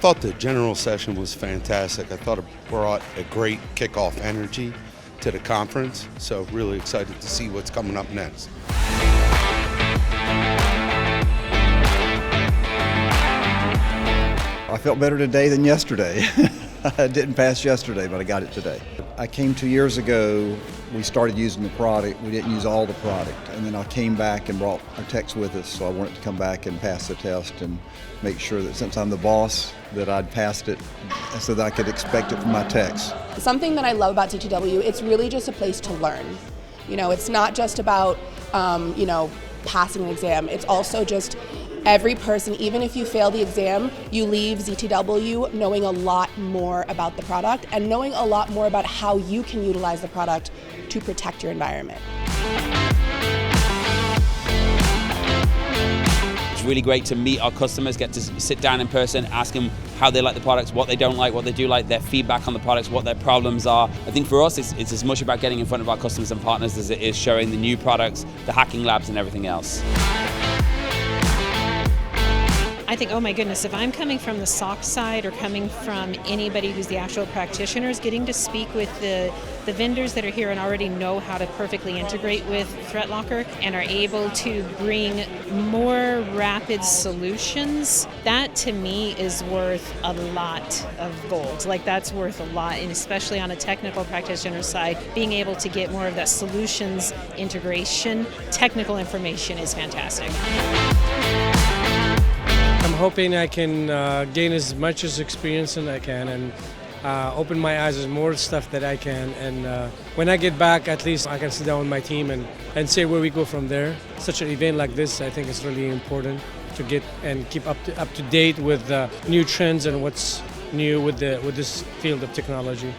thought the general session was fantastic. I thought it brought a great kickoff energy to the conference, so really excited to see what's coming up next. I felt better today than yesterday. I didn't pass yesterday, but I got it today. I came 2 years ago, we started using the product. We didn't use all the product. And then I came back and brought our techs with us, so I wanted to come back and pass the test and make sure that since I'm the boss, that I'd passed it so that I could expect it from my techs. Something that I love about DTW, it's really just a place to learn. You know, it's not just about, passing an exam. It's also just every person, even if you fail the exam, you leave ZTW knowing a lot more about the product and knowing a lot more about how you can utilize the product to protect your environment. It's really great to meet our customers, get to sit down in person, ask them how they like the products, what they don't like, what they do like, their feedback on the products, what their problems are. I think for us, it's as much about getting in front of our customers and partners as it is showing the new products, the hacking labs and everything else. I think, oh my goodness, if I'm coming from the SOC side or coming from anybody who's the actual practitioners, getting to speak with the vendors that are here and already know how to perfectly integrate with ThreatLocker and are able to bring more rapid solutions, that to me is worth a lot of gold. Like that's worth a lot, and especially on a technical practitioner side, being able to get more of that solutions integration, technical information is fantastic. I'm hoping I can gain as much as experience as I can and open my eyes to more stuff that I can. And when I get back, at least I can sit down with my team and see where we go from there. Such an event like this, I think is really important to get and keep up to date with new trends and what's new with this field of technology.